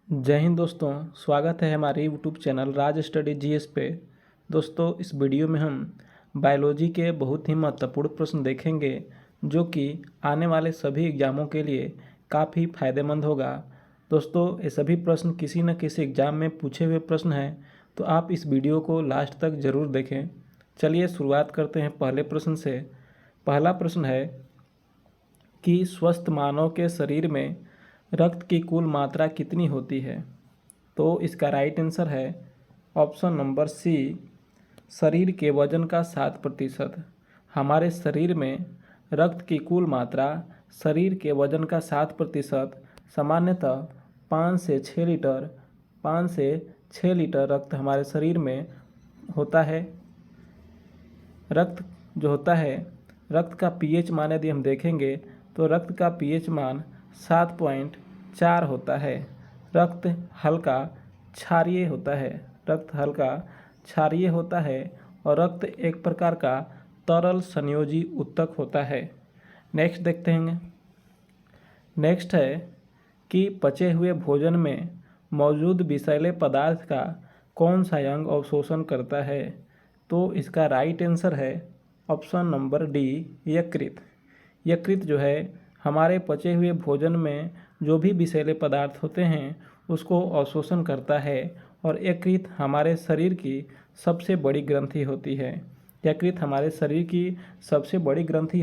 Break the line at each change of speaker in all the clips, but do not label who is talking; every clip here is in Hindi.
जय हिंद दोस्तों। स्वागत है हमारे यूट्यूब चैनल राज स्टडी जीएस पे। दोस्तों, इस वीडियो में हम बायोलॉजी के बहुत ही महत्वपूर्ण प्रश्न देखेंगे जो कि आने वाले सभी एग्ज़ामों के लिए काफ़ी फायदेमंद होगा। दोस्तों, ये सभी प्रश्न किसी न किसी एग्ज़ाम में पूछे हुए प्रश्न हैं, तो आप इस वीडियो को लास्ट तक ज़रूर देखें। चलिए शुरुआत करते हैं पहले प्रश्न से। पहला प्रश्न है कि स्वस्थ मानव के शरीर में रक्त की कुल मात्रा कितनी होती है। तो इसका राइट आंसर है ऑप्शन नंबर सी, शरीर के वजन का 7%। हमारे शरीर में रक्त की कुल मात्रा शरीर के वजन का 7%, सामान्यतः 5 से 6 लीटर रक्त हमारे शरीर में होता है। रक्त जो होता है, रक्त का पीएच मान यदि हम देखेंगे तो रक्त का पीएच मान 7.4 होता है। रक्त हल्का क्षारीय होता है। रक्त हल्का क्षारीय होता है और रक्त एक प्रकार का तरल संयोजी ऊतक होता है। नेक्स्ट देखते हैं। नेक्स्ट है कि पचे हुए भोजन में मौजूद विषैले पदार्थ का कौन सा अंग अवशोषण करता है। तो इसका राइट आंसर है ऑप्शन नंबर डी, यकृत। यकृत जो है हमारे पचे हुए भोजन में जो भी विषैले पदार्थ होते हैं उसको अवशोषण करता है और यकृत हमारे शरीर की सबसे बड़ी ग्रंथि होती है। यकृत हमारे शरीर की सबसे बड़ी ग्रंथि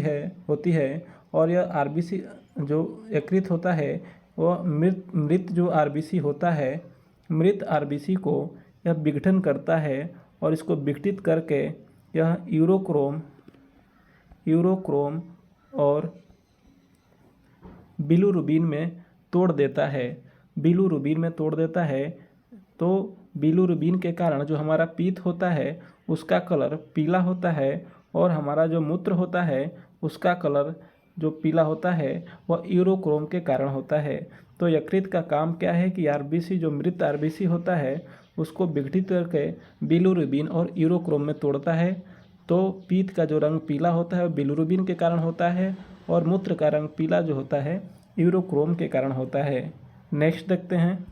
होती है और यह आरबीसी जो यकृत होता है वह मृत जो आरबीसी होता है, मृत आरबीसी को यह विघटन करता है और इसको विघटित करके यह यूरोक्रोम और बिलीरुबिन में तोड़ देता है। बिलीरुबिन में तोड़ देता है तो बिलीरुबिन के कारण जो हमारा पीत होता है उसका कलर पीला होता है और हमारा जो मूत्र होता है उसका कलर जो पीला होता है वह यूरोक्रोम के कारण होता है। तो यकृत का काम क्या है कि आरबीसी जो मृत आरबीसी होता है उसको विघटित करके बिलीरुबिन और यूरोक्रोम में तोड़ता है। तो पीत का जो रंग पीला होता है वह बिलीरुबिन के कारण होता है और मूत्र का रंग पीला जो होता है यूरोक्रोम के कारण होता है। नेक्स्ट देखते हैं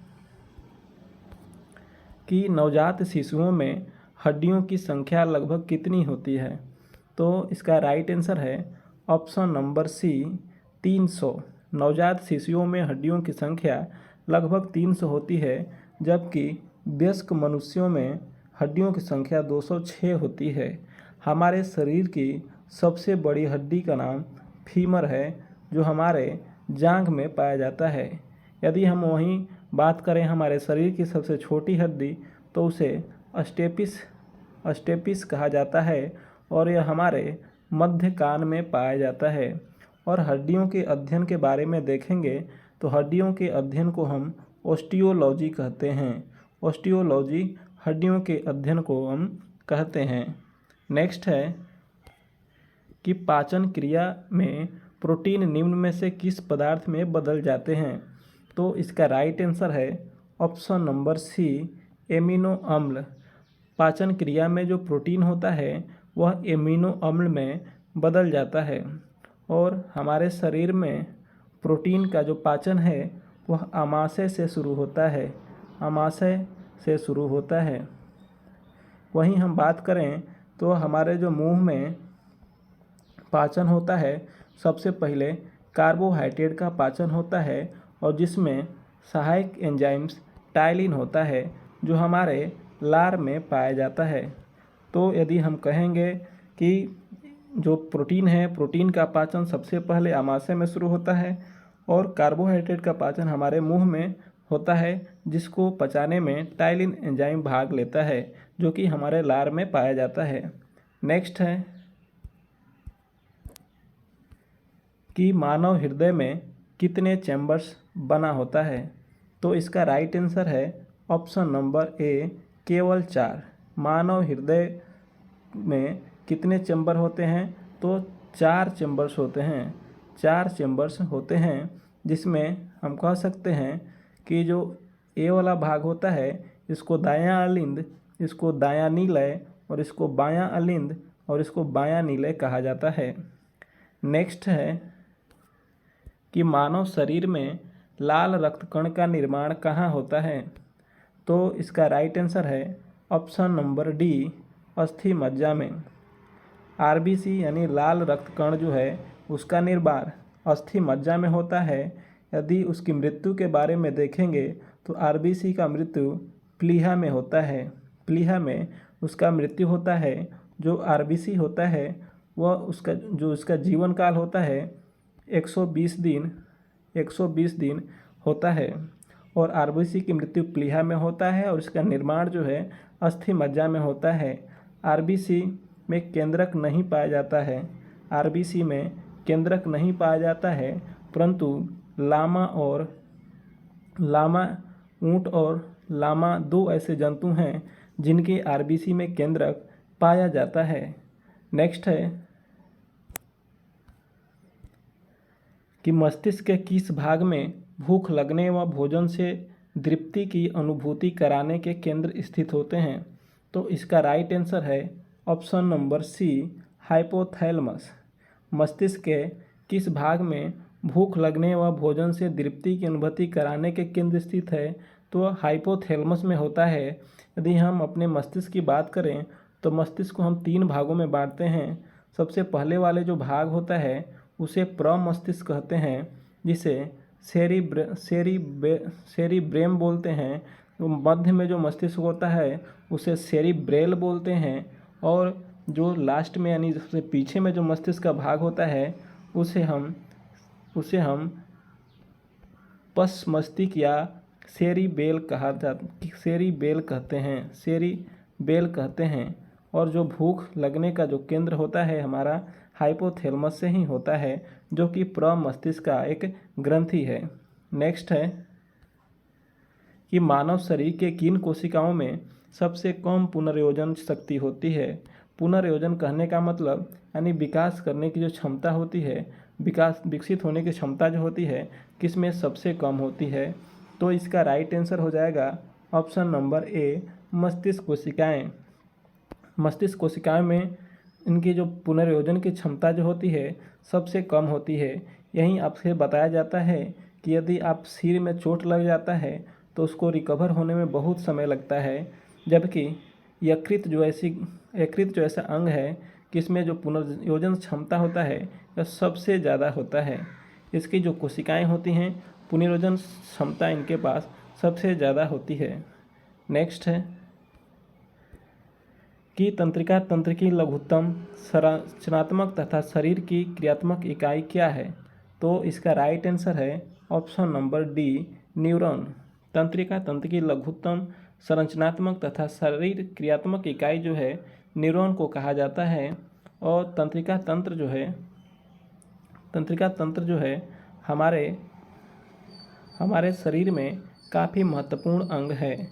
कि नवजात शिशुओं में हड्डियों की संख्या लगभग कितनी होती है। तो इसका राइट आंसर है ऑप्शन नंबर सी, 300। नवजात शिशुओं में हड्डियों की संख्या लगभग 300 होती है, जबकि वयस्क मनुष्यों में हड्डियों की संख्या 206 होती है। हमारे शरीर की सबसे बड़ी हड्डी का नाम फीमर है जो हमारे जांघ में पाया जाता है। यदि हम वहीं बात करें हमारे शरीर की सबसे छोटी हड्डी तो उसे अस्टेपिस कहा जाता है और यह हमारे मध्य कान में पाया जाता है। और हड्डियों के अध्ययन के बारे में देखेंगे तो हड्डियों के अध्ययन को हम ऑस्टियोलॉजी कहते हैं। ऑस्टियोलॉजी हड्डियों के अध्ययन को हम कहते हैं। नेक्स्ट है कि पाचन क्रिया में प्रोटीन निम्न में से किस पदार्थ में बदल जाते हैं। तो इसका राइट आंसर है ऑप्शन नंबर सी, एमिनो अम्ल। पाचन क्रिया में जो प्रोटीन होता है वह एमिनो अम्ल में बदल जाता है और हमारे शरीर में प्रोटीन का जो पाचन है वह आमाशय से शुरू होता है। आमाशय से शुरू होता है। वहीं हम बात करें तो हमारे जो मुंह में पाचन होता है सबसे पहले कार्बोहाइड्रेट का पाचन होता है और जिसमें सहायक एंजाइम्स टाइलिन होता है जो हमारे लार में पाया जाता है। तो यदि हम कहेंगे कि जो प्रोटीन है, प्रोटीन का पाचन सबसे पहले आमाशय में शुरू होता है और कार्बोहाइड्रेट का पाचन हमारे मुंह में होता है जिसको पचाने में टाइलिन एंजाइम भाग लेता है जो कि हमारे लार में पाया जाता है। नेक्स्ट है कि मानव हृदय में कितने चैम्बर्स बना होता है। तो इसका राइट आंसर है ऑप्शन नंबर ए, केवल 4। मानव हृदय में कितने चैम्बर होते हैं। तो 4 चैम्बर्स होते हैं। 4 चैम्बर्स होते हैं जिसमें हम कह सकते हैं कि जो ए वाला भाग होता है इसको दायां अलिंद, इसको दायां नीलय और इसको बायां अलिंद और इसको बायां नीलय कहा जाता है। नेक्स्ट है कि मानव शरीर में लाल रक्त कण का निर्माण कहाँ होता है? तो इसका राइट आंसर है ऑप्शन नंबर डी, अस्थि मज्जा में। आरबीसी यानी लाल रक्त कण जो है उसका निर्माण अस्थि मज्जा में होता है। यदि उसकी मृत्यु के बारे में देखेंगे तो आरबीसी का मृत्यु प्लीहा में होता है। प्लीहा में उसका मृत्यु होता है। जो आरबीसी होता है वह उसका जीवन काल होता है 120 दिन होता है और आरबीसी की मृत्यु प्लीहा में होता है और इसका निर्माण जो है अस्थि मज्जा में होता है। आरबीसी में केंद्रक नहीं पाया जाता है। आरबीसी में केंद्रक नहीं पाया जाता है, परंतु ऊंट और लामा दो ऐसे जंतु हैं जिनके आरबीसी में केंद्रक पाया जाता है। नेक्स्ट है कि मस्तिष्क के किस भाग में भूख लगने व भोजन से तृप्ति की अनुभूति कराने के केंद्र स्थित होते हैं? तो इसका राइट आंसर है ऑप्शन नंबर सी, हाइपोथैलेमस। मस्तिष्क के किस भाग में भूख लगने व भोजन से तृप्ति की अनुभूति कराने के केंद्र स्थित है? तो हाइपोथैलेमस में होता है। यदि हम अपने मस्तिष्क की बात करें तो मस्तिष्क को हम 3 भागों में बांटते हैं। सबसे पहले वाले जो भाग होता है उसे प्रमस्तिष्क कहते हैं, जिसे सेरिब्रेम बोलते हैं। तो मध्य में जो मस्तिष्क होता है उसे सेरिब्रेल बोलते हैं और जो लास्ट में यानी सबसे पीछे में जो मस्तिष्क का भाग होता है उसे हम पश मस्तिष्क या सेरिबेल कहते हैं। और जो भूख लगने का जो केंद्र होता है हमारा हाइपोथैलेमस से ही होता है, जो कि प्रमस्तिष्क का एक ग्रंथि है। नेक्स्ट है कि मानव शरीर के किन कोशिकाओं में सबसे कम पुनर्योजन शक्ति होती है? पुनर्योजन कहने का मतलब यानी विकास करने की जो क्षमता होती है, विकसित होने की क्षमता जो होती है, किस में सबसे कम होती है? तो इसका राइट आंसर हो जाएगा ऑप्शन नंबर ए, मस्तिष्क कोशिकाएं। मस्तिष्क कोशिकाएं में इनकी जो पुनर्योजन की क्षमता जो होती है सबसे कम होती है। यहीं आपसे बताया जाता है कि यदि आप सिर में चोट लग जाता है तो उसको रिकवर होने में बहुत समय लगता है, जबकि यकृत जो ऐसा अंग है कि इसमें जो पुनर्योजन क्षमता होता है यह सबसे ज़्यादा होता है। इसकी जो कोशिकाएं होती हैं पुनर्योजन क्षमता इनके पास सबसे ज़्यादा होती है। नेक्स्ट है कि तंत्रिका तंत्र की लघुत्तम संरचनात्मक तथा शरीर की क्रियात्मक इकाई क्या है? तो इसका राइट आंसर है ऑप्शन नंबर डी, न्यूरॉन। तंत्रिका तंत्र की लघुत्तम संरचनात्मक तथा शरीर क्रियात्मक इकाई जो है न्यूरॉन को कहा जाता है। और तंत्रिका तंत्र जो है हमारे शरीर में काफ़ी महत्वपूर्ण अंग है।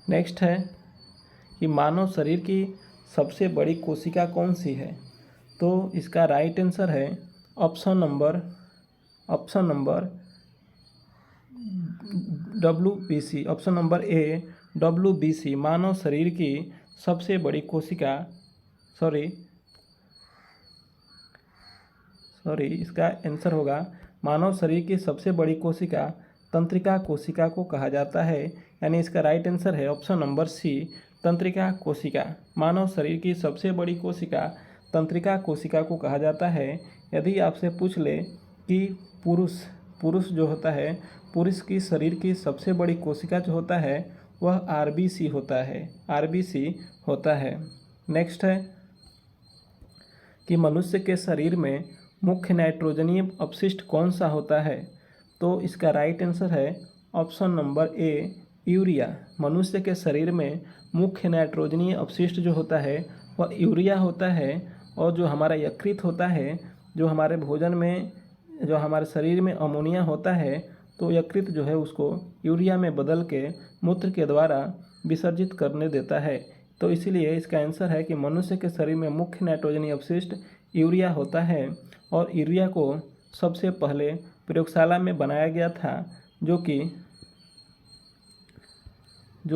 नेक्स्ट है कि मानव शरीर की सबसे बड़ी कोशिका कौन सी है? तो इसका राइट आंसर है option number WBC, option number A, WBC। मानव शरीर की सबसे बड़ी कोशिका इसका आंसर होगा मानव शरीर की सबसे बड़ी कोशिका तंत्रिका कोशिका को कहा जाता है। यानी इसका राइट आंसर है ऑप्शन नंबर सी, तंत्रिका कोशिका। मानव शरीर की सबसे बड़ी कोशिका तंत्रिका कोशिका को कहा जाता है। यदि आपसे पूछ ले कि पुरुष जो होता है, पुरुष की शरीर की सबसे बड़ी कोशिका जो होता है वह आरबीसी होता है। नेक्स्ट है कि मनुष्य के शरीर में मुख्य नाइट्रोजनीय अपशिष्ट कौन सा होता है? तो इसका राइट आंसर है ऑप्शन नंबर ए, यूरिया। मनुष्य के शरीर में मुख्य नाइट्रोजनीय अपशिष्ट जो होता है वह यूरिया होता है। और जो हमारा यकृत होता है, जो हमारे भोजन में जो हमारे शरीर में अमोनिया होता है, तो यकृत जो है उसको यूरिया में बदल के मूत्र के द्वारा विसर्जित करने देता है। तो इसीलिए इसका आंसर है कि मनुष्य के शरीर में मुख्य नाइट्रोजनीय अपशिष्ट यूरिया होता है। और यूरिया को सबसे पहले प्रयोगशाला में बनाया गया था, जो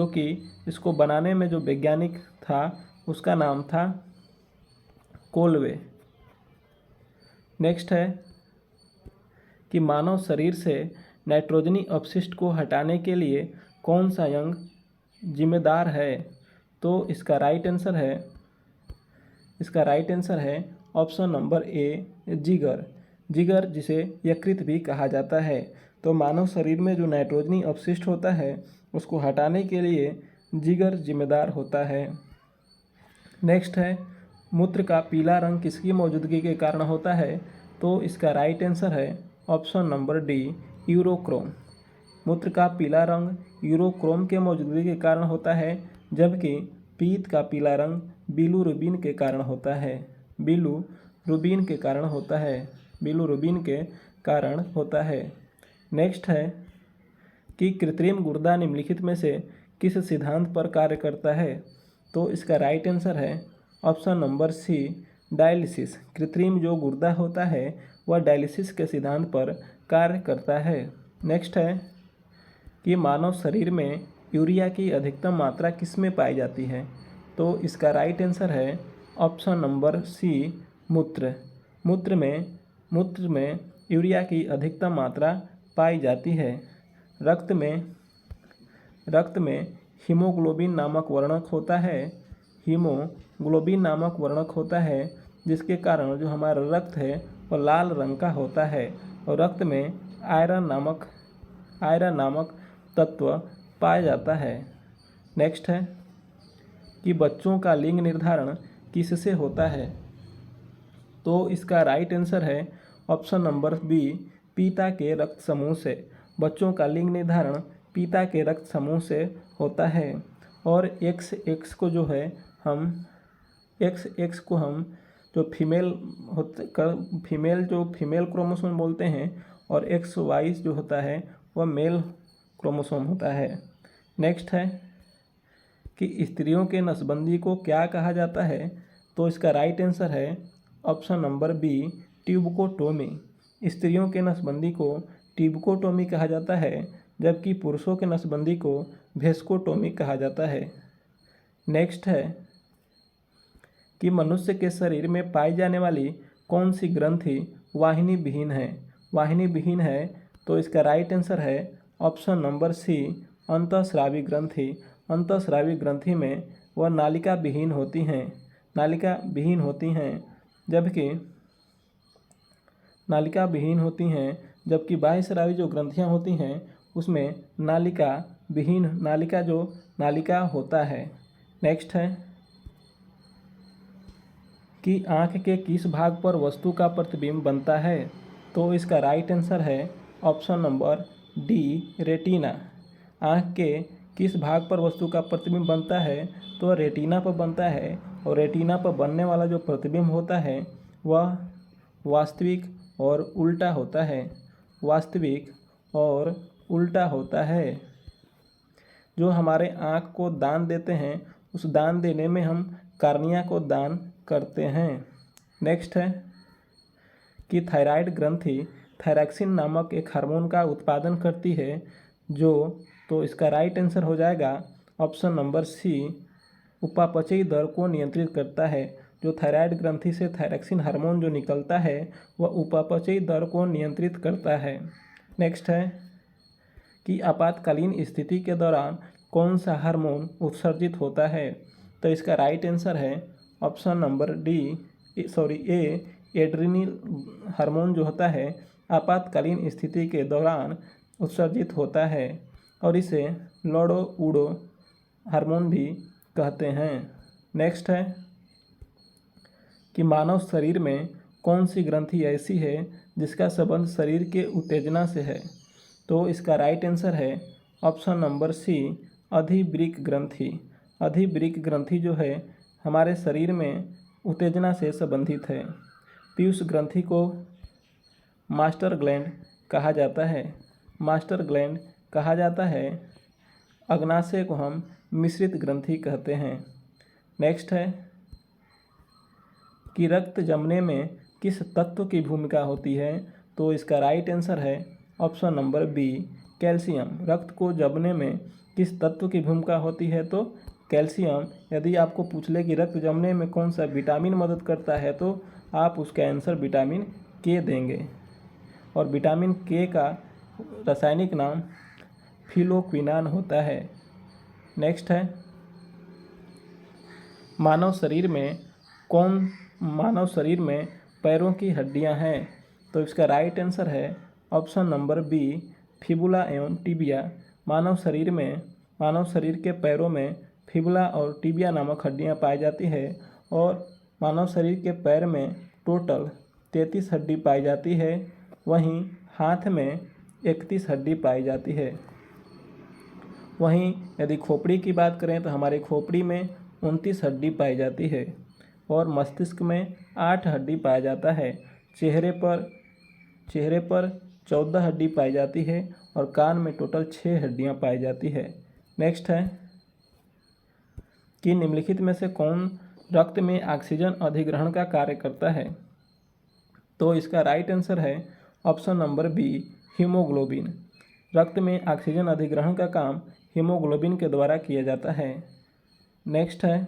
कि इसको बनाने में जो वैज्ञानिक था उसका नाम था कोलवे। नेक्स्ट है कि मानव शरीर से नाइट्रोजनी अपशिष्ट को हटाने के लिए कौन सा अंग जिम्मेदार है? तो इसका राइट आंसर है ऑप्शन नंबर ए, जिगर। जिगर जिसे यकृत भी कहा जाता है। तो मानव शरीर में जो नाइट्रोजनी अपशिष्ट होता है उसको हटाने के लिए जिगर जिम्मेदार होता है। नेक्स्ट है, मूत्र का पीला रंग किसकी मौजूदगी के कारण होता है? तो इसका राइट आंसर है ऑप्शन नंबर डी, यूरोक्रोम। मूत्र का पीला रंग यूरोक्रोम के मौजूदगी के कारण होता है, जबकि पीत का पीला रंग बिलीरुबिन के कारण होता है। बिलीरुबिन के कारण होता है। नेक्स्ट है कि कृत्रिम गुर्दा निम्नलिखित में से किस सिद्धांत पर कार्य करता है? तो इसका राइट आंसर है ऑप्शन नंबर सी, डायलिसिस। कृत्रिम जो गुर्दा होता है वह डायलिसिस के सिद्धांत पर कार्य करता है। नेक्स्ट है कि मानव शरीर में यूरिया की अधिकतम मात्रा किस में पाई जाती है? तो इसका राइट आंसर है ऑप्शन नंबर सी, मूत्र। मूत्र में यूरिया की अधिकतम मात्रा पाई जाती है। रक्त में हीमोग्लोबिन नामक वर्णक होता है जिसके कारण जो हमारा रक्त है वह लाल रंग का होता है, और रक्त में आयरन नामक तत्व पाया जाता है। नेक्स्ट है कि बच्चों का लिंग निर्धारण किससे होता है? तो इसका राइट आंसर है ऑप्शन नंबर बी, पिता के रक्त समूह से। बच्चों का लिंग निर्धारण पिता के रक्त समूह से होता है। और एक्स को हम जो फीमेल क्रोमोसोम बोलते हैं, और XY जो होता है वह मेल क्रोमोसोम होता है। नेक्स्ट है कि स्त्रियों के नसबंदी को क्या कहा जाता है? तो इसका राइट आंसर है ऑप्शन नंबर बी, ट्यूबकोटोमी। स्त्रियों के नसबंदी को ट्यूबकोटोमी कहा जाता है, जबकि पुरुषों के नसबंदी को वेस्कोटोमी कहा जाता है। नेक्स्ट है कि मनुष्य के शरीर में पाई जाने वाली कौन सी ग्रंथि वाहिनी विहीन है? तो इसका राइट आंसर है ऑप्शन नंबर सी, अंतःस्रावी ग्रंथि। अंतःस्रावी ग्रंथि में वह नालिका विहीन जबकि बाह्यस्रावी जो ग्रंथियां होती हैं उसमें नालिका होता है। नेक्स्ट है कि आँख के किस भाग पर वस्तु का प्रतिबिंब बनता है? तो इसका राइट आंसर है ऑप्शन नंबर डी, रेटिना। आँख के किस भाग पर वस्तु का प्रतिबिंब बनता है? तो रेटिना पर बनता है, और रेटिना पर बनने वाला जो प्रतिबिंब होता है वह वास्तविक और उल्टा होता है। जो हमारे आँख को दान देते हैं उस दान देने में हम कार्निया को दान करते हैं। नेक्स्ट है कि थायराइड ग्रंथि थायरॉक्सिन नामक एक हार्मोन का उत्पादन करती है, तो इसका राइट आंसर हो जाएगा ऑप्शन नंबर सी, उपापचयी दर को नियंत्रित करता है। जो थायराइड ग्रंथि से थायरॉक्सिन हार्मोन जो निकलता है वह उपापचयी दर को नियंत्रित करता है। नेक्स्ट है कि आपातकालीन स्थिति के दौरान कौन सा हार्मोन उत्सर्जित होता है? तो इसका राइट आंसर है option number A, adrenal hormone जो होता है आपातकालीन स्थिति के दौरान उत्सर्जित होता है, और इसे लड़ो उड़ो हार्मोन भी कहते हैं। नेक्स्ट है कि मानव शरीर में कौन सी ग्रंथि ऐसी है जिसका संबंध शरीर के उत्तेजना से है? तो इसका राइट आंसर है ऑप्शन नंबर सी, अधिवृक्क ग्रंथि। अधिवृक्क ग्रंथि जो है हमारे शरीर में उत्तेजना से संबंधित है। पीयूष ग्रंथि को मास्टर ग्लैंड कहा जाता है। अग्नाशय को हम मिश्रित ग्रंथि कहते हैं। नेक्स्ट है कि रक्त जमने में किस तत्व की भूमिका होती है? तो इसका राइट आंसर है ऑप्शन नंबर बी, कैल्शियम। रक्त को जमने में किस तत्व की भूमिका होती है? तो कैल्शियम। यदि आपको पूछ ले कि रक्त जमने में कौन सा विटामिन मदद करता है तो आप उसका आंसर विटामिन के देंगे, और विटामिन के का रासायनिक नाम फिलोक्विनान होता है। नेक्स्ट है, मानव शरीर में पैरों की हड्डियां हैं? तो इसका राइट आंसर है ऑप्शन नंबर बी, फिबुला एवं टिबिया। मानव शरीर के पैरों में फिबुला और टिबिया नामक हड्डियां पाई जाती है और मानव शरीर के पैर में टोटल 33 हड्डी पाई जाती है। वहीं हाथ में 31 हड्डी पाई जाती है। वहीं यदि खोपड़ी की बात करें तो हमारी खोपड़ी में 29 हड्डी पाई जाती है और मस्तिष्क में 8 हड्डी पाया जाता है। चेहरे पर 14 हड्डी पाई जाती है और कान में टोटल 6 हड्डियां पाई जाती है। नेक्स्ट है कि निम्नलिखित में से कौन रक्त में ऑक्सीजन अधिग्रहण का कार्य करता है? तो इसका राइट आंसर है ऑप्शन नंबर बी, हीमोग्लोबिन। रक्त में ऑक्सीजन अधिग्रहण का काम हीमोग्लोबिन के द्वारा किया जाता है। नेक्स्ट है